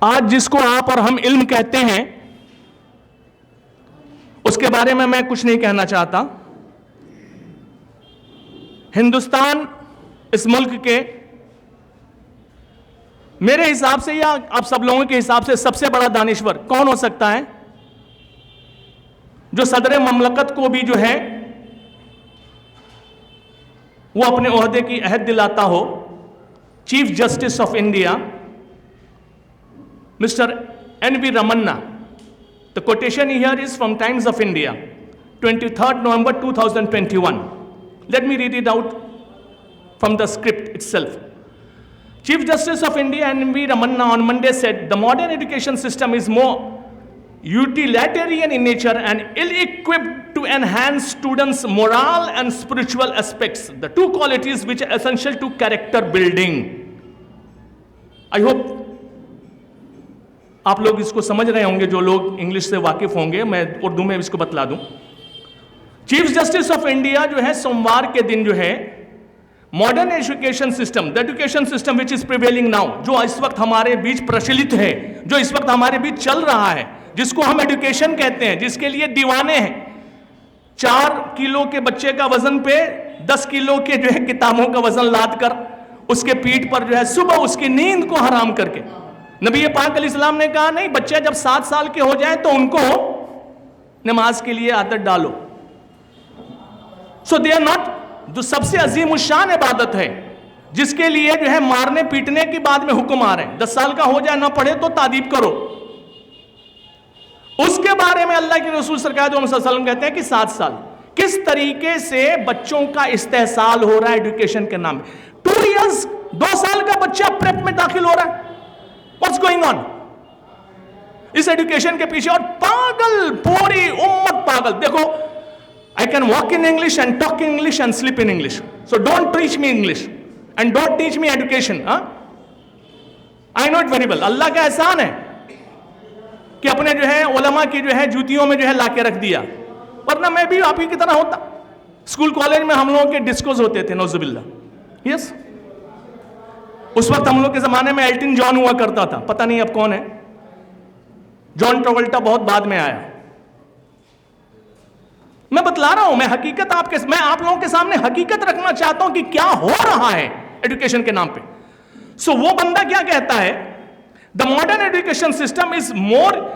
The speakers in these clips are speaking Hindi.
आज जिसको आप और हम इल्म कहते हैं, उसके बारे में मैं कुछ नहीं कहना चाहता। हिंदुस्तान इस मुल्क के, मेरे हिसाब से या आप सब लोगों के हिसाब से सबसे बड़ा दानिश्वर कौन हो सकता है, जो सदर ममलकत को भी जो है वो अपने ओहदे की अहद दिलाता हो? Chief justice of India mister N.V. Ramanna. The quotation here is from Times of India, 23rd November 2021. Let me read it out from the script itself. Chief Justice of India N.V. Ramanna on Monday said the modern education system is more utilitarian in nature and ill-equipped to enhance students' moral and spiritual aspects, the two qualities which are essential to character building. I hope आप लोग इसको समझ रहे होंगे, जो लोग इंग्लिश से वाकिफ होंगे। मैं उर्दू में इसको बतला दूं। चीफ जस्टिस ऑफ इंडिया जो है सोमवार के दिन जो है modern education system, the education system which is prevailing now, जो इस वक्त हमारे बीच प्रचलित है, जो इस वक्त हमारे बीच चल रहा है, जिसको हम एजुकेशन कहते हैं, जिसके लिए दीवाने हैं। 4 किलो के बच्चे का वजन पे 10 किलो के जो है किताबों का वजन लाद कर उसके पीठ पर जो है सुबह उसकी नींद को हराम करके, नबी पाक अलैहिस्सलाम ने कहा नहीं, बच्चे जब 7 साल के हो जाएं तो उनको नमाज के लिए आदत डालो। सो दे आर नॉट, जो सबसे अजीम शान इबादत है, जिसके लिए जो है मारने पीटने के बाद में हुक्म आ रहे हैं। 10 साल का हो जाए ना पढ़े तो तादीब करो। उसके बारे में अल्लाह के रसूल सरकार दो अलैहि वसल्लम कहते हैं कि 7 साल। किस तरीके से बच्चों का इस्तेहसाल हो रहा है एजुकेशन के नाम पे। 2 इयर्स, 2 साल का बच्चा प्रेप में दाखिल हो रहा है। What's going on? इस एजुकेशन के पीछे, और पागल, पूरी उम्मत पागल। देखो, I can walk in English and talk in English and sleep in English. So don't teach me English and don't teach me education. I know it very well. अल्लाह का एहसान है कि अपने जो है उलमा की जो है जूतियों में जो है लाके रख दिया, वरना मैं भी आप ही की तरह होता। स्कूल कॉलेज में हम लोगों के डिस्कोज होते थे, नौजुबिल्ला। यस, उस वक्त हम लोग के जमाने में एल्टन जॉन हुआ करता था, पता नहीं अब कौन है। जॉन ट्रेवल्टा बहुत बाद में आया। मैं बतला रहा हूं, मैं आप लोगों के सामने हकीकत रखना चाहता हूं कि क्या हो रहा है एजुकेशन के नाम पे। सो वो बंदा क्या कहता है, the modern education system is more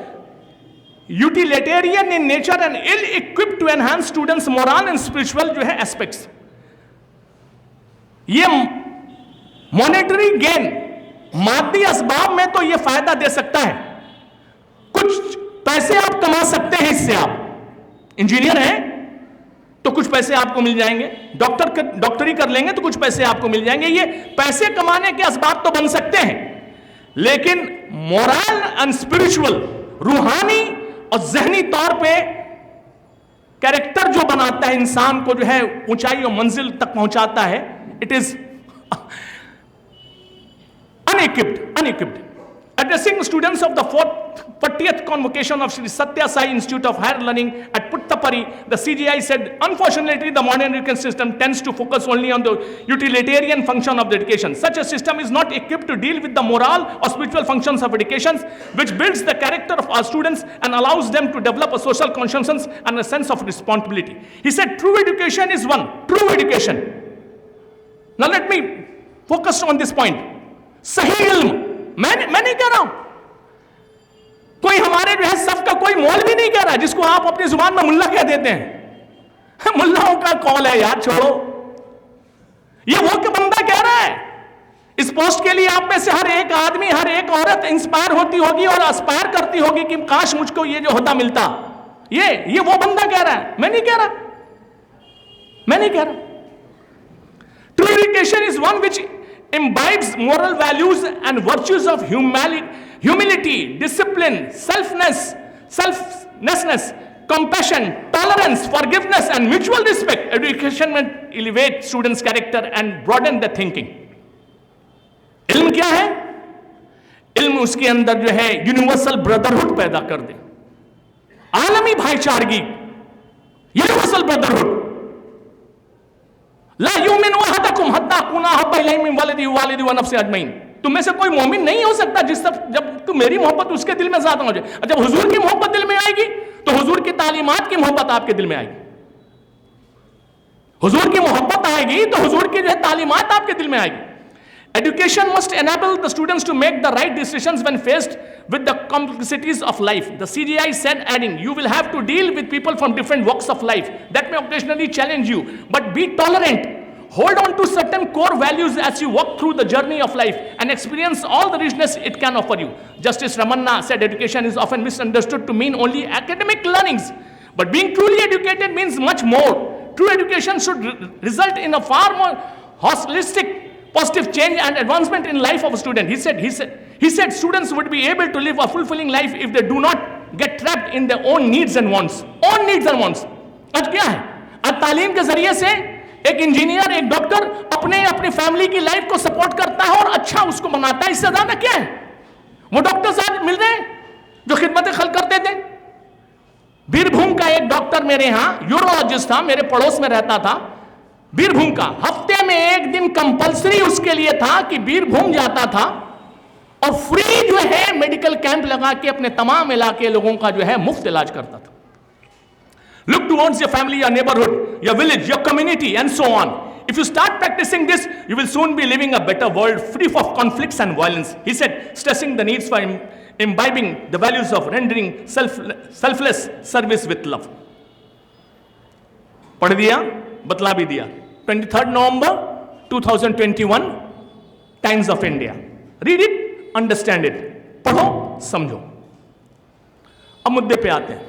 utilitarian in nature and ill equipped to enhance students moral and spiritual जो है एस्पेक्ट्स। ये मॉनेटरी गेन, मादी असबाब में तो ये फायदा दे सकता है, कुछ पैसे आप कमा सकते हैं इससे। आप इंजीनियर हैं तो कुछ पैसे आपको मिल जाएंगे, डॉक्टरी कर लेंगे तो कुछ पैसे आपको मिल जाएंगे। ये पैसे कमाने के असबाब तो बन सकते हैं, लेकिन मोरल एंड स्पिरिचुअल, रूहानी और जहनी तौर पे कैरेक्टर जो बनाता है, इंसान को जो है ऊंचाई और मंजिल तक पहुंचाता है, it is unequipped. Addressing students of the 40th convocation of Sri Satya Sai Institute of Higher Learning at Puttaparthi, the CGI said, unfortunately, the modern education system tends to focus only on the utilitarian function of the education. Such a system is not equipped to deal with the moral or spiritual functions of education, which builds the character of our students and allows them to develop a social conscience and a sense of responsibility. He said, true education is one. True education. Now let me focus on this point. सही इल्म, मैं नहीं कह रहा हूं, कोई हमारे जो है सब का कोई मौलवी नहीं कह रहा, जिसको आप अपनी जुबान में मुल्ला कह देते हैं। मुल्लाओं का कॉल है यार, छोड़ो। ये वो के बंदा कह रहा है। इस पोस्ट के लिए आप में से हर एक आदमी, हर एक औरत इंस्पायर होती होगी और एस्पायर करती होगी कि काश मुझको ये जो होता मिलता। ये वो बंदा कह रहा है, मैं नहीं कह रहा। True education is one which imbibes moral values and virtues of humility, discipline, selflessness, compassion, tolerance, forgiveness, and mutual respect. Education will elevate students' character and broaden their thinking. इल्म क्या है? इल्म उसके अंदर जो है यूनिवर्सल ब्रदरहुड पैदा कर दे, आलमी भाईचारगी, यूनिवर्सल ब्रदरहुड। ला युमिनु अहदकुम हत्ता कुना हब्बा इलैहि मिन वलदिही व वालिदिही व नफ्सिही अजमईन। तुम में से कोई मोमिन नहीं हो सकता जब तू मेरी मोहब्बत उसके दिल में ज्यादा हो जाए। जब हुजूर की मोहब्बत दिल में आएगी तो हुजूर की तालीमात की मोहब्बत आपके दिल में आएगी। हुजूर की मोहब्बत आएगी तो हुजूर की जो है तालीमात आपके दिल में आएगी। Education must enable the students to make the right decisions when faced with the complexities of life. The CGI said, adding, you will have to deal with people from different walks of life that may occasionally challenge you, but be tolerant. Hold on to certain core values as you walk through the journey of life and experience all the richness it can offer you. Justice Ramanna said, education is often misunderstood to mean only academic learnings, but being truly educated means much more. True education should result in a far more holistic positive change and advancement in life of a student. He said students would be able to live a fulfilling life if they do not get trapped in their own needs and wants. Own needs and wants. आज क्या है? आज तालीम के जरिए से एक इंजीनियर, एक डॉक्टर अपनी फैमिली की लाइफ को सपोर्ट करता है और अच्छा उसको बनाता है। इससे ज्यादा क्या है? वो डॉक्टर्स आज मिल रहे हैं जो खिदमत खल्क करते थे। बीरभूम का एक डॉक्टर मेरे यहां यूरोलॉजिस्ट था, मेरे पड़ोस में रहता था। बीरभूम का हफ्ते में एक दिन कंपलसरी उसके लिए था कि बीरभूम जाता था और फ्री जो है मेडिकल कैंप लगा के अपने तमाम इलाके लोगों का जो है मुफ्त इलाज करता था। Look towards your family, your neighborhood, your village, your community, and so on. If you start practicing this, you will soon be living a better world free of conflicts and violence. He said, stressing the needs for imbibing the values of rendering selfless service with love. पढ़ दिया, बतला भी दिया। 23 नवंबर 2021, times of India. Read it, understand it, पढ़ो समझो। अब मुद्दे पे आते हैं।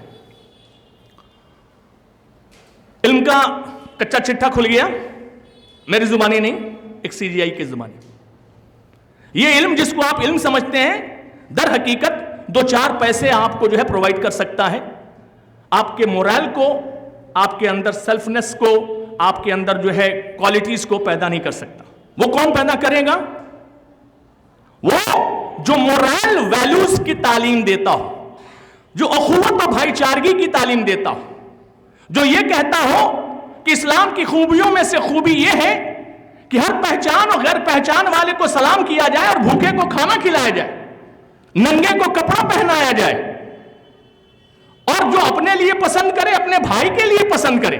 इल्म का कच्चा चिट्ठा खुल गया, मेरी जुबानी नहीं, एक सीजीआई की जुबानी। ये इल्म जिसको आप इल्म समझते हैं, दर हकीकत 2-4 पैसे आपको जो है प्रोवाइड कर सकता है। आपके मोरल को, आपके अंदर सेल्फनेस को, आपके अंदर जो है क्वालिटीज को पैदा नहीं कर सकता। वो कौन पैदा करेगा? वो जो मोरल वैल्यूज की तालीम देता हो, जो अखुवत और भाईचारगी की तालीम देता हो, जो ये कहता हो कि इस्लाम की खूबियों में से खूबी ये है कि हर पहचान और गैर पहचान वाले को सलाम किया जाए और भूखे को खाना खिलाया जाए, नंगे को कपड़ा पहनाया जाए, और जो अपने लिए पसंद करे अपने भाई के लिए पसंद करे।